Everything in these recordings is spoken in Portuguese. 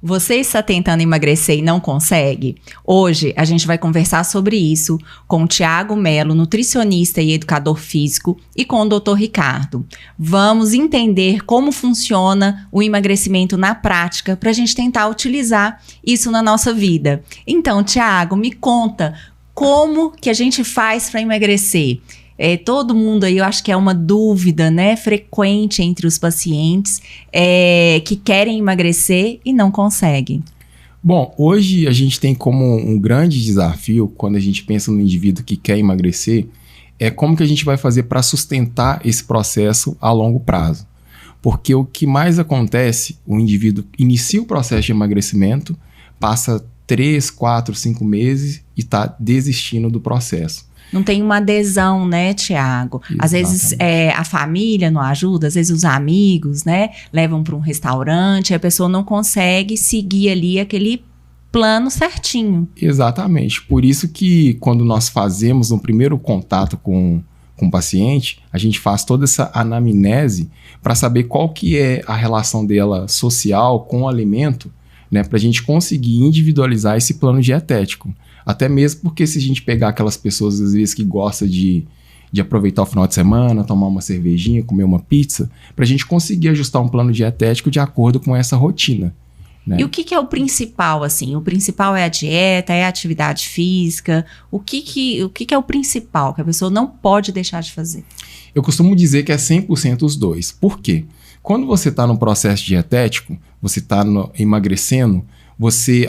Você está tentando emagrecer e não consegue? Hoje a gente vai conversar sobre isso com o Thiago Mello, nutricionista e educador físico, e com o Dr. Ricardo. Vamos entender como funciona o emagrecimento na prática para a gente tentar utilizar isso na nossa vida. Então, Thiago, me conta como que a gente faz para emagrecer? Todo mundo aí, eu acho que é uma dúvida, né, frequente entre os pacientes que querem emagrecer e não conseguem. Bom, hoje a gente tem como um grande desafio, quando a gente pensa no indivíduo que quer emagrecer, é como que a gente vai fazer para sustentar esse processo a longo prazo. Porque o que mais acontece, o indivíduo inicia o processo de emagrecimento, passa 3, 4, 5 meses e está desistindo do processo. Não tem uma adesão, né, Thiago? Exatamente. Às vezes a família não ajuda, às vezes os amigos, né, levam para um restaurante e a pessoa não consegue seguir ali aquele plano certinho. Exatamente. Por isso que quando nós fazemos um primeiro contato com o paciente, a gente faz toda essa anamnese para saber qual que é a relação dela social com o alimento, né, para a gente conseguir individualizar esse plano dietético. Até mesmo porque se a gente pegar aquelas pessoas, às vezes, que gostam de aproveitar o final de semana, tomar uma cervejinha, comer uma pizza, para a gente conseguir ajustar um plano dietético de acordo com essa rotina, né? E o que é o principal, assim? O principal é a dieta, é a atividade física? O que é o principal que a pessoa não pode deixar de fazer? Eu costumo dizer que é 100% os dois. Por quê? Quando você está no processo dietético, você está emagrecendo,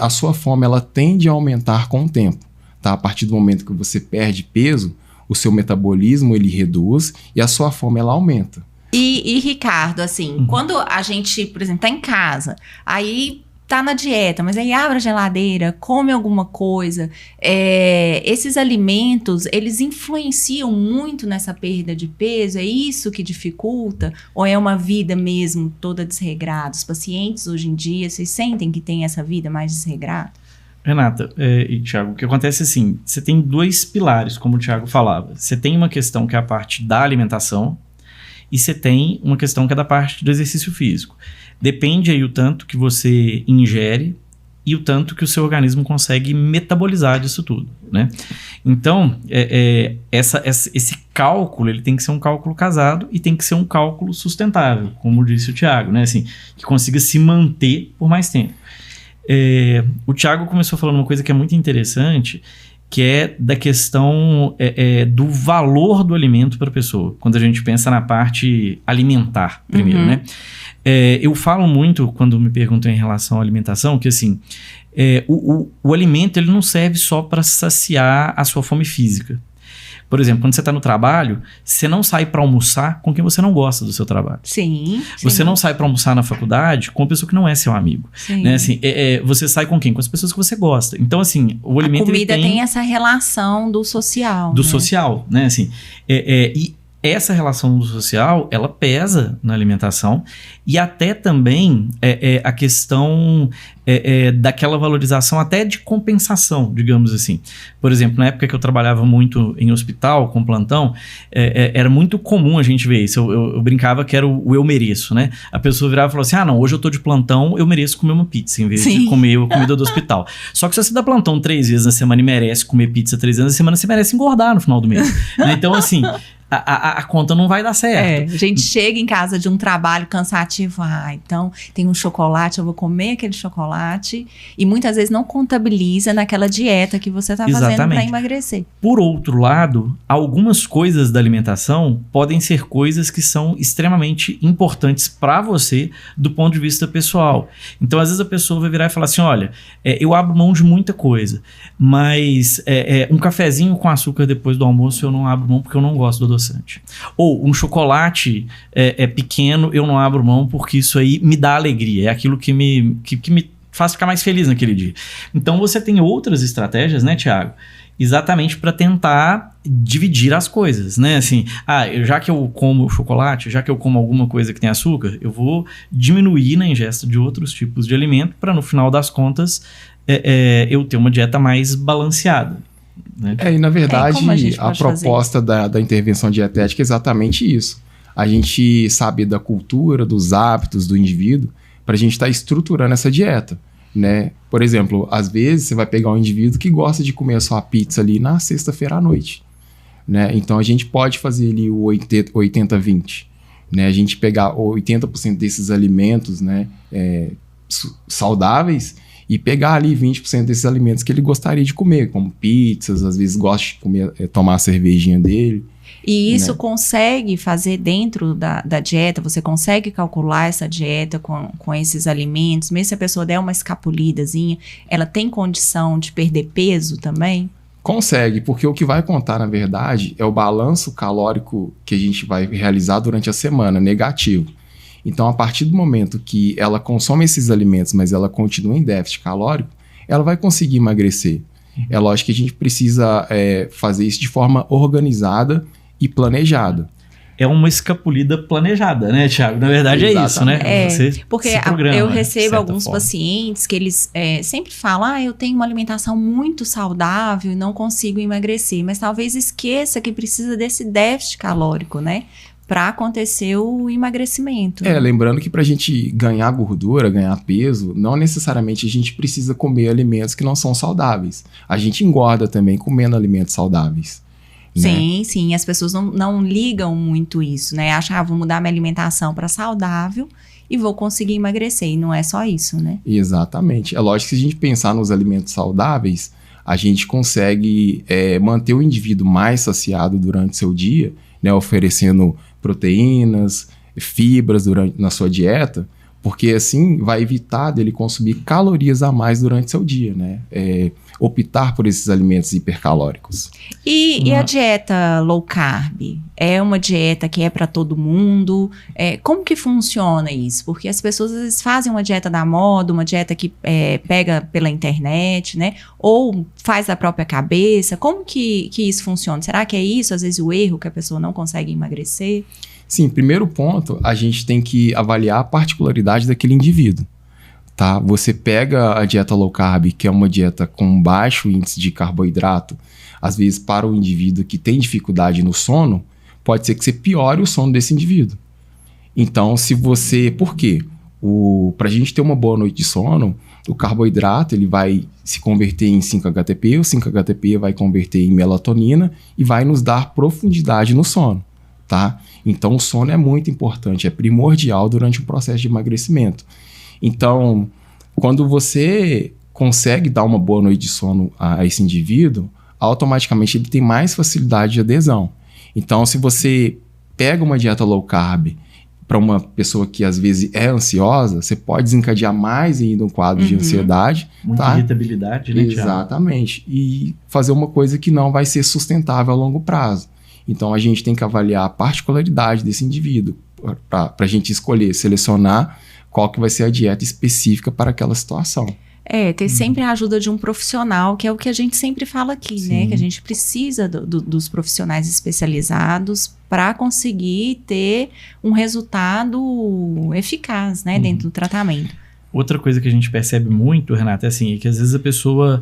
a sua fome ela tende a aumentar com o tempo, tá? A partir do momento que você perde peso, o seu metabolismo ele reduz e a sua fome ela aumenta. E Ricardo, assim, quando a gente, por exemplo, tá em casa, aí tá na dieta, mas aí abre a geladeira, come alguma coisa, esses alimentos, eles influenciam muito nessa perda de peso? É isso que dificulta? Ou é uma vida mesmo toda desregrada? Os pacientes hoje em dia, vocês sentem que tem essa vida mais desregrada? Renata e Thiago, o que acontece é assim, você tem dois pilares, como o Thiago falava. Você tem uma questão que é a parte da alimentação e você tem uma questão que é da parte do exercício físico. Depende aí o tanto que você ingere e o tanto que o seu organismo consegue metabolizar disso tudo, né? Então, esse cálculo, ele tem que ser um cálculo casado e tem que ser um cálculo sustentável, como disse o Thiago, né? Assim, que consiga se manter por mais tempo. O Thiago começou falando uma coisa que é muito interessante, que é da questão do valor do alimento para a pessoa, quando a gente pensa na parte alimentar primeiro, né? Eu falo muito, quando me perguntam em relação à alimentação, que assim, o alimento ele não serve só para saciar a sua fome física. Por exemplo, quando você está no trabalho, você não sai para almoçar com quem você não gosta do seu trabalho. Sim. Você não sai para almoçar na faculdade com uma pessoa que não é seu amigo. Sim. Né? Assim, você sai com quem? Com as pessoas que você gosta. Então, assim, o alimento... A comida tem essa relação do social. Do né? social, né? Assim, e essa relação do social, ela pesa na alimentação e até também a questão daquela valorização até de compensação, digamos assim. Por exemplo, na época que eu trabalhava muito em hospital, com plantão, era muito comum a gente ver isso. Eu brincava que era o eu mereço, né? A pessoa virava e falava assim, não, hoje eu tô de plantão, eu mereço comer uma pizza, em vez de comer a comida do hospital. Só que se você dá plantão 3 vezes na semana e merece comer pizza 3 vezes na semana, você merece engordar no final do mês. Então, assim... A conta não vai dar certo. A gente chega em casa de um trabalho cansativo, então tem um chocolate, eu vou comer aquele chocolate, e muitas vezes não contabiliza naquela dieta que você está fazendo para emagrecer. Por outro lado, algumas coisas da alimentação podem ser coisas que são extremamente importantes para você do ponto de vista pessoal. Então, às vezes a pessoa vai virar e falar assim, olha, eu abro mão de muita coisa, mas um cafezinho com açúcar depois do almoço eu não abro mão porque eu não gosto do adoçante. Ou um chocolate pequeno eu não abro mão porque isso aí me dá alegria, é aquilo que me faz ficar mais feliz naquele dia. Então você tem outras estratégias, né, Thiago? Exatamente para tentar dividir as coisas, né? Assim, já que eu como chocolate, já que eu como alguma coisa que tem açúcar, eu vou diminuir na ingesta de outros tipos de alimento para no final das contas eu ter uma dieta mais balanceada. Né? E na verdade a proposta da intervenção dietética é exatamente isso. A gente sabe da cultura, dos hábitos do indivíduo para a gente estar estruturando essa dieta. né? Por exemplo, às vezes você vai pegar um indivíduo que gosta de comer a sua pizza ali na sexta-feira à noite, né? Então a gente pode fazer ali o 80-20, né? A gente pegar 80% desses alimentos, né, saudáveis e pegar ali 20% desses alimentos que ele gostaria de comer, como pizzas, às vezes gosta de comer, tomar a cervejinha dele. E isso, né, consegue fazer dentro da dieta? Você consegue calcular essa dieta com esses alimentos? Mesmo se a pessoa der uma escapulidazinha, ela tem condição de perder peso também? Consegue, porque o que vai contar, na verdade, é o balanço calórico que a gente vai realizar durante a semana, negativo. Então, a partir do momento que ela consome esses alimentos, mas ela continua em déficit calórico, ela vai conseguir emagrecer. É lógico que a gente precisa fazer isso de forma organizada e planejada. É uma escapulida planejada, né, Thiago? Na verdade é isso, né? Você porque se programa, eu recebo alguns pacientes que eles sempre falam, eu tenho uma alimentação muito saudável e não consigo emagrecer, mas talvez esqueça que precisa desse déficit calórico, né? Para acontecer o emagrecimento. Lembrando que para a gente ganhar gordura, ganhar peso, não necessariamente a gente precisa comer alimentos que não são saudáveis. A gente engorda também comendo alimentos saudáveis. Sim, sim. As pessoas não ligam muito isso, né? Acham, vou mudar minha alimentação para saudável e vou conseguir emagrecer. E não é só isso, né? Exatamente. É lógico que se a gente pensar nos alimentos saudáveis, a gente consegue manter o indivíduo mais saciado durante seu dia, né? Oferecendo proteínas, fibras na sua dieta, porque assim vai evitar dele consumir calorias a mais durante seu dia, né? Optar por esses alimentos hipercalóricos. E a dieta low carb? É uma dieta que é para todo mundo? Como que funciona isso? Porque as pessoas às vezes fazem uma dieta da moda, uma dieta que pega pela internet, né? Ou faz da própria cabeça. Como que isso funciona? Será que é isso, às vezes, o erro que a pessoa não consegue emagrecer? Sim, primeiro ponto, a gente tem que avaliar a particularidade daquele indivíduo. Tá? Você pega a dieta low carb, que é uma dieta com baixo índice de carboidrato, às vezes para o indivíduo que tem dificuldade no sono, pode ser que você piore o sono desse indivíduo. Então, por quê? Para a gente ter uma boa noite de sono, o carboidrato ele vai se converter em 5-HTP, o 5-HTP vai converter em melatonina e vai nos dar profundidade no sono. Tá? Então, o sono é muito importante, é primordial durante o processo de emagrecimento. Então, quando você consegue dar uma boa noite de sono a esse indivíduo, automaticamente ele tem mais facilidade de adesão. Então, se você pega uma dieta low carb para uma pessoa que às vezes é ansiosa, você pode desencadear mais ainda um quadro de ansiedade. Muita irritabilidade, né, Thiago? Exatamente. E fazer uma coisa que não vai ser sustentável a longo prazo. Então, a gente tem que avaliar a particularidade desse indivíduo para a gente escolher, selecionar qual que vai ser a dieta específica para aquela situação. Ter sempre a ajuda de um profissional, que é o que a gente sempre fala aqui, Sim. né? Que a gente precisa dos profissionais especializados para conseguir ter um resultado eficaz, né? Dentro do tratamento. Outra coisa que a gente percebe muito, Renata, é assim, que às vezes a pessoa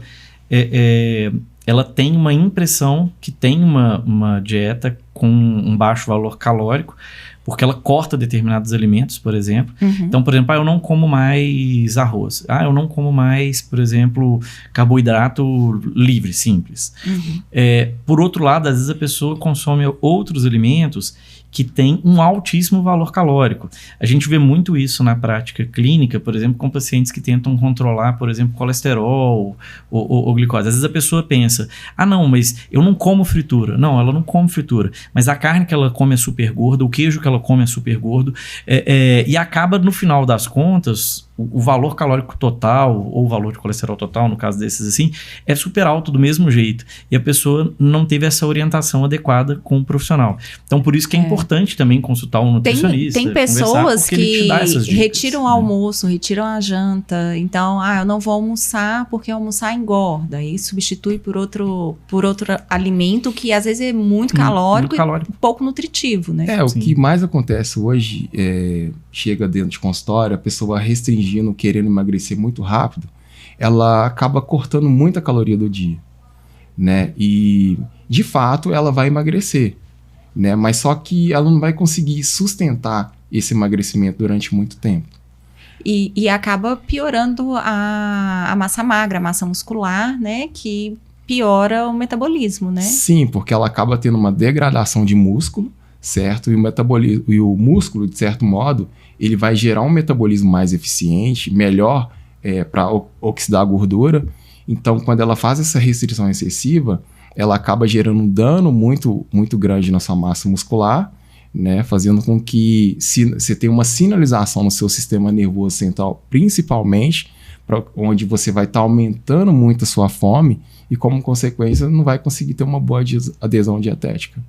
ela tem uma impressão que tem uma dieta com um baixo valor calórico, porque ela corta determinados alimentos, por exemplo. Então, por exemplo, eu não como mais arroz. Eu não como mais, por exemplo, carboidrato livre, simples. Por outro lado, às vezes a pessoa consome outros alimentos que têm um altíssimo valor calórico. A gente vê muito isso na prática clínica, por exemplo, com pacientes que tentam controlar, por exemplo, colesterol ou glicose. Às vezes a pessoa pensa, não, mas eu não como fritura. Não, ela não come fritura. Mas a carne que ela come é super gorda, o queijo que ela come é super gordo, e acaba, no final das contas, o valor calórico total, ou o valor de colesterol total, no caso desses assim, é super alto do mesmo jeito. E a pessoa não teve essa orientação adequada com o profissional. Então, por isso que é importante também consultar um nutricionista. Tem pessoas que retiram o almoço, retiram a janta. Então, eu não vou almoçar porque almoçar engorda. E substitui por outro alimento que às vezes é muito calórico e pouco nutritivo, né? O que mais acontece hoje, chega dentro de consultório, a pessoa restringindo, querendo emagrecer muito rápido, ela acaba cortando muita caloria do dia, né? E, de fato, ela vai emagrecer, né? Mas só que ela não vai conseguir sustentar esse emagrecimento durante muito tempo. E acaba piorando a massa magra, a massa muscular, né? Que piora o metabolismo, né? Sim, porque ela acaba tendo uma degradação de músculo, certo? E o metabolismo, e o músculo, de certo modo, ele vai gerar um metabolismo mais eficiente, melhor para oxidar a gordura. Então, quando ela faz essa restrição excessiva, ela acaba gerando um dano muito, muito grande na sua massa muscular, né? Fazendo com que você tenha uma sinalização no seu sistema nervoso central, principalmente, onde você vai estar aumentando muito a sua fome e, como consequência, não vai conseguir ter uma boa adesão dietética.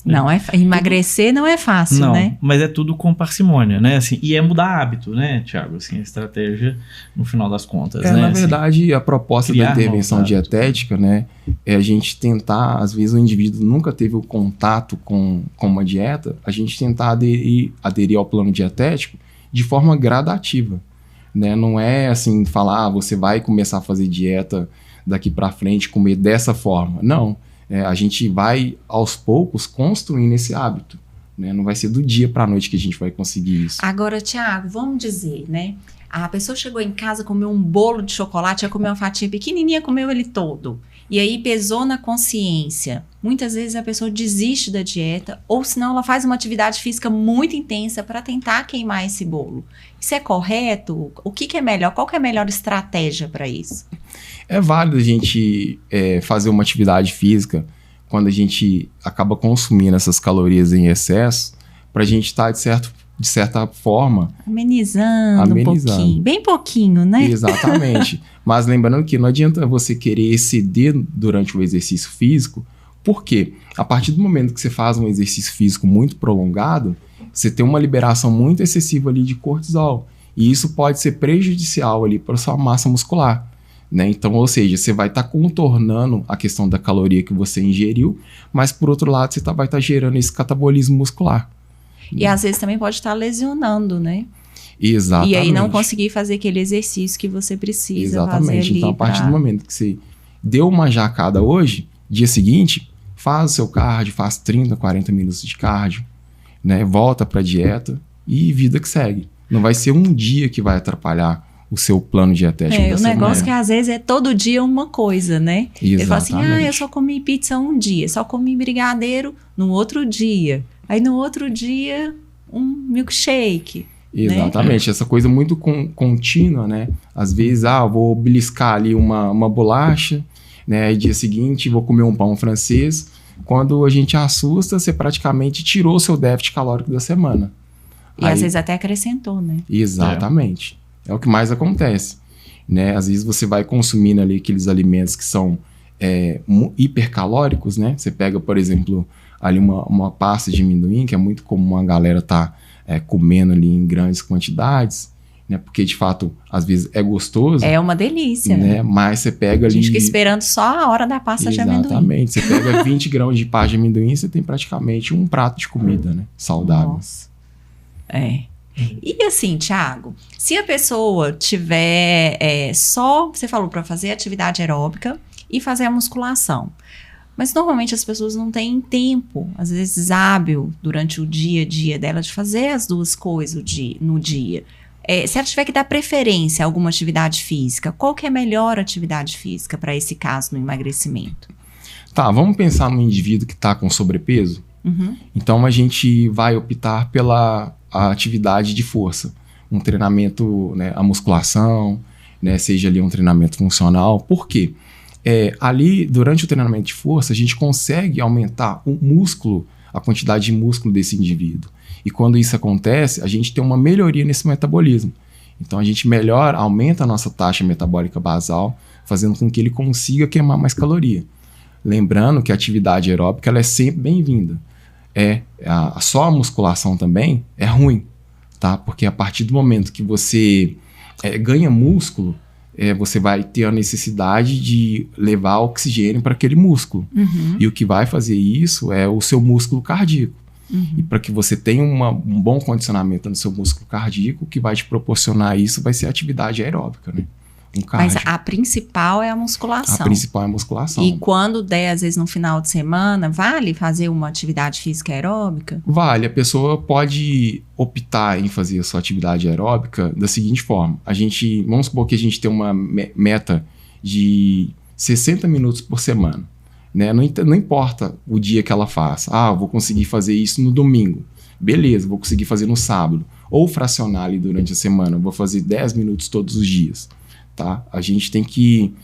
Não emagrecer não é fácil, não, né? Mas é tudo com parcimônia, né? Assim, e é mudar hábito, né, Thiago? Assim, a estratégia, no final das contas, né? Na verdade, a proposta da intervenção dietética, né, é a gente tentar, às vezes o indivíduo nunca teve o contato com uma dieta, a gente tentar aderir ao plano dietético de forma gradativa, né? Não é assim, falar, você vai começar a fazer dieta daqui para frente, comer dessa forma. Não. A gente vai, aos poucos, construindo esse hábito, né? Não vai ser do dia para a noite que a gente vai conseguir isso. Agora, Thiago, vamos dizer, né? A pessoa chegou em casa, comeu um bolo de chocolate, ia comer uma fatia pequenininha, comeu ele todo. E aí pesou na consciência. Muitas vezes a pessoa desiste da dieta, ou senão ela faz uma atividade física muito intensa para tentar queimar esse bolo. Isso é correto? O que é melhor? Qual que é a melhor estratégia para isso? É válido a gente fazer uma atividade física quando a gente acaba consumindo essas calorias em excesso, para a gente estar, de certa forma... Amenizando um pouquinho. Bem pouquinho, né? Exatamente. Mas lembrando que não adianta você querer exceder durante o exercício físico, porque a partir do momento que você faz um exercício físico muito prolongado, você tem uma liberação muito excessiva ali de cortisol. E isso pode ser prejudicial ali para a sua massa muscular. Né? Então, ou seja, você vai estar contornando a questão da caloria que você ingeriu, mas por outro lado você vai estar gerando esse catabolismo muscular. E às vezes também pode estar lesionando, né? Exatamente. E aí não conseguir fazer aquele exercício que você precisa fazer ali. Então, a partir do momento que você deu uma jacada hoje, dia seguinte, faz o seu cardio, faz 30, 40 minutos de cardio, né? Volta para a dieta e vida que segue. Não vai ser um dia que vai atrapalhar o seu plano dietético da semana. Negócio que às vezes é todo dia uma coisa, né? Exatamente. Ele fala assim, eu só comi pizza um dia, só comi brigadeiro no outro dia. Aí no outro dia, um milkshake. Exatamente, né? Essa coisa muito contínua, né? Às vezes, eu vou beliscar ali uma bolacha, né? Aí dia seguinte vou comer um pão francês. Quando a gente assusta, você praticamente tirou o seu déficit calórico da semana. E às vezes até acrescentou, né? Exatamente. É o que mais acontece, né? Às vezes você vai consumindo ali aqueles alimentos que são hipercalóricos, né? Você pega, por exemplo, ali uma pasta de amendoim, que é muito comum a galera tá comendo ali em grandes quantidades, né? Porque, de fato, às vezes é gostoso. É uma delícia. Né? Mas você pega ali... A gente fica esperando só a hora da pasta de amendoim. Exatamente. Você pega 20 gramas de pasta de amendoim, você tem praticamente um prato de comida, né? Saudável. Nossa. E assim, Thiago, se a pessoa tiver só, você falou para fazer atividade aeróbica e fazer a musculação, mas normalmente as pessoas não têm tempo, às vezes hábil, durante o dia a dia dela de fazer as duas coisas no dia. Se ela tiver que dar preferência a alguma atividade física, qual que é a melhor atividade física para esse caso no emagrecimento? Tá, vamos pensar no indivíduo que está com sobrepeso? Uhum. Então a gente vai optar pela atividade de força, um treinamento, né, a musculação, né, seja ali um treinamento funcional. Por quê? Ali, durante o treinamento de força, a gente consegue aumentar o músculo, a quantidade de músculo desse indivíduo. E quando isso acontece, a gente tem uma melhoria nesse metabolismo. Então a gente aumenta a nossa taxa metabólica basal, fazendo com que ele consiga queimar mais caloria. Lembrando que a atividade aeróbica ela é sempre bem-vinda. Só a musculação também é ruim, tá? Porque a partir do momento que você ganha músculo, você vai ter a necessidade de levar oxigênio para aquele músculo. Uhum. E o que vai fazer isso é o seu músculo cardíaco. Uhum. E para que você tenha um bom condicionamento no seu músculo cardíaco, o que vai te proporcionar isso vai ser a atividade aeróbica, né? um cardio. Mas a principal é a musculação. A principal é a musculação. E quando der, às vezes no final de semana, vale fazer uma atividade física aeróbica? Vale, a pessoa pode optar em fazer a sua atividade aeróbica da seguinte forma. Vamos supor que a gente tem uma meta de 60 minutos por semana. Né? Não importa o dia que ela faça. Eu vou conseguir fazer isso no domingo. Beleza, vou conseguir fazer no sábado. Ou fracionar ali durante a semana. Vou fazer 10 minutos todos os dias. Tá? A gente tem que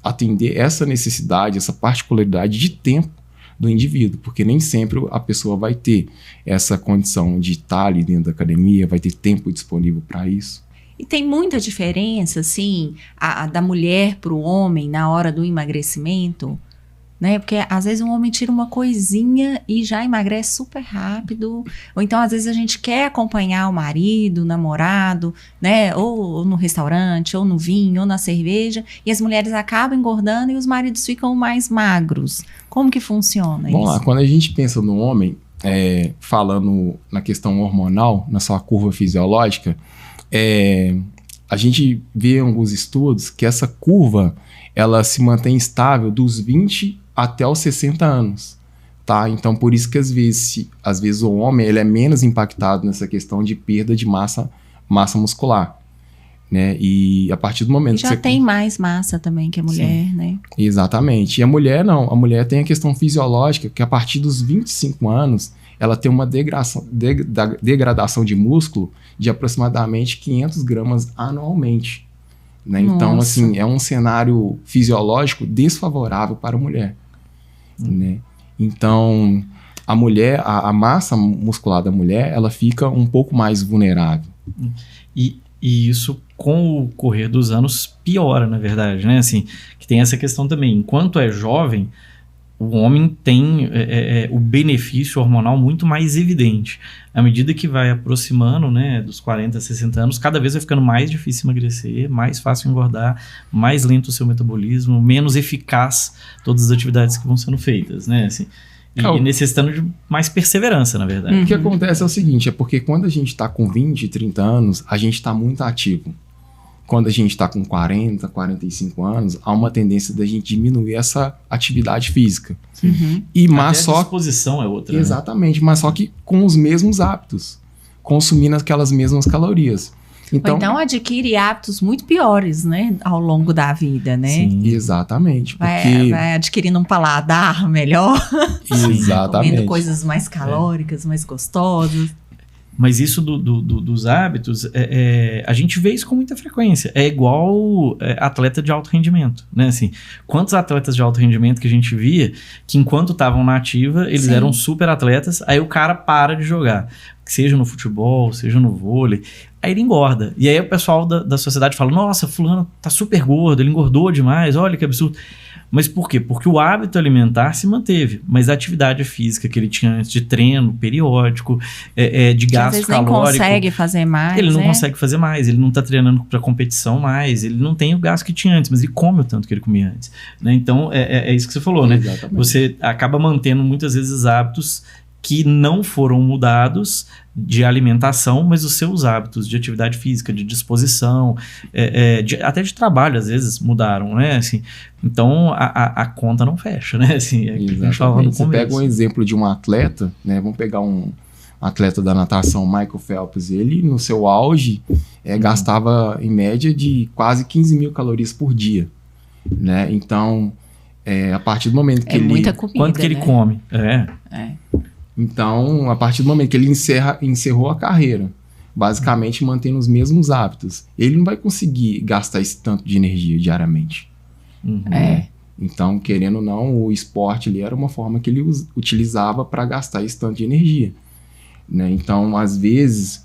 atender essa necessidade, essa particularidade de tempo do indivíduo, porque nem sempre a pessoa vai ter essa condição de estar ali dentro da academia, vai ter tempo disponível para isso. E tem muita diferença, assim, da mulher para o homem na hora do emagrecimento, né? Porque às vezes um homem tira uma coisinha e já emagrece super rápido. Ou então às vezes a gente quer acompanhar o marido, o namorado, né? Ou no restaurante, ou no vinho, ou na cerveja. E as mulheres acabam engordando e os maridos ficam mais magros. Como que funciona isso? Vamos lá, quando a gente pensa no homem, falando na questão hormonal, na sua curva fisiológica, a gente vê em alguns estudos que essa curva ela se mantém estável dos 20 até os 60 anos, tá? Então, por isso que às vezes o homem ele é menos impactado nessa questão de perda de massa muscular, né? E a partir do momento que você tem mais massa também que a mulher, né? Exatamente. E a mulher não. A mulher tem a questão fisiológica que a partir dos 25 anos ela tem uma degradação de músculo de aproximadamente 500 gramas anualmente. Né? Então, assim, é um cenário fisiológico desfavorável para a mulher. Né? Então, a mulher, a massa muscular da mulher, ela fica um pouco mais vulnerável. E isso, com o correr dos anos, piora, na verdade, né? Assim, que tem essa questão também. Enquanto é jovem, o homem tem o benefício hormonal muito mais evidente. À medida que vai aproximando, né, dos 40, 60 anos, cada vez vai ficando mais difícil emagrecer, mais fácil engordar, mais lento o seu metabolismo, menos eficaz todas as atividades que vão sendo feitas, né? Assim, e necessitando de mais perseverança, na verdade. O que acontece é o seguinte, porque quando a gente está com 20, 30 anos, a gente está muito ativo. Quando a gente está com 40, 45 anos, há uma tendência da gente diminuir essa atividade física. Uhum. Até a disposição é outra. Exatamente, né? Mas só que com os mesmos hábitos, consumindo aquelas mesmas calorias. Então adquire hábitos muito piores, né? Ao longo da vida, né? Sim. Exatamente. Vai adquirindo um paladar melhor. Exatamente. Comendo coisas mais calóricas, mais gostosas. Mas isso dos hábitos, a gente vê isso com muita frequência. É igual atleta de alto rendimento, né? Assim, quantos atletas de alto rendimento que a gente via que enquanto estavam na ativa, eles eram super atletas, aí o cara para de jogar. Seja no futebol, seja no vôlei, aí ele engorda. E aí o pessoal da sociedade fala, nossa, fulano tá super gordo, ele engordou demais, olha que absurdo. Mas por quê? Porque o hábito alimentar se manteve, mas a atividade física que ele tinha antes de treino periódico, de gasto calórico... Às vezes nem consegue fazer mais, ele não consegue fazer mais, ele não está treinando para competição mais, ele não tem o gasto que tinha antes, mas ele come o tanto que ele comia antes. Né? Então, é isso que você falou, né? Exatamente. Você acaba mantendo muitas vezes hábitos que não foram mudados de alimentação, mas os seus hábitos de atividade física, de disposição, até de trabalho, às vezes, mudaram, né? Assim, então, a conta não fecha, né? Assim, exatamente. Você pega um exemplo de um atleta, né? Vamos pegar um atleta da natação, Michael Phelps, ele, no seu auge, gastava, em média, de quase 15 mil calorias por dia, né? Então, a partir do momento que ele... muita comida, quanto que ele come? Então, a partir do momento que ele encerrou a carreira, basicamente mantendo os mesmos hábitos, ele não vai conseguir gastar esse tanto de energia diariamente. Então, querendo ou não, o esporte ali era uma forma que ele utilizava para gastar esse tanto de energia. Né? Então, às vezes,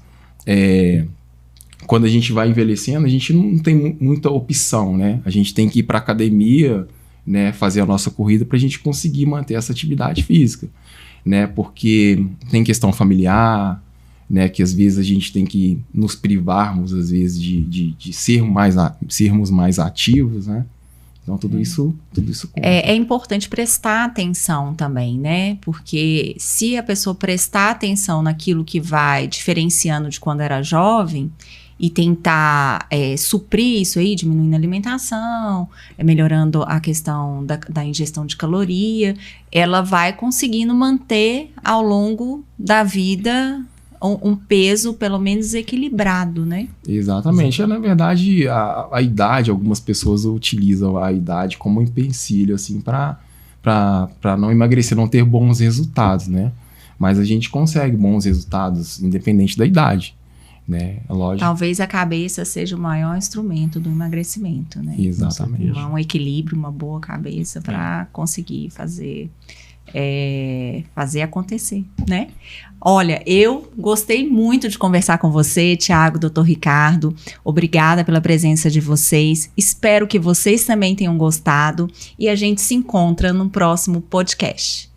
quando a gente vai envelhecendo, a gente não tem muita opção, né? A gente tem que ir para a academia, né, fazer a nossa corrida para a gente conseguir manter essa atividade física. Né, porque tem questão familiar, né, que às vezes a gente tem que nos privarmos, às vezes, de sermos mais ativos, né? Então, tudo isso conta. É importante prestar atenção também, né? Porque se a pessoa prestar atenção naquilo que vai diferenciando de quando era jovem, e tentar suprir isso aí, diminuindo a alimentação, melhorando a questão da ingestão de caloria, ela vai conseguindo manter ao longo da vida um peso pelo menos equilibrado, né? Exatamente. Na verdade, a idade, algumas pessoas utilizam a idade como um empecilho, assim, para não emagrecer, não ter bons resultados, né? Mas a gente consegue bons resultados, independente da idade, né? É lógico. Talvez a cabeça seja o maior instrumento do emagrecimento, né? Exatamente. Um equilíbrio, uma boa cabeça para conseguir fazer acontecer, né? Olha, eu gostei muito de conversar com você, Thiago, Dr. Ricardo. Obrigada pela presença de vocês. Espero que vocês também tenham gostado e a gente se encontra no próximo podcast.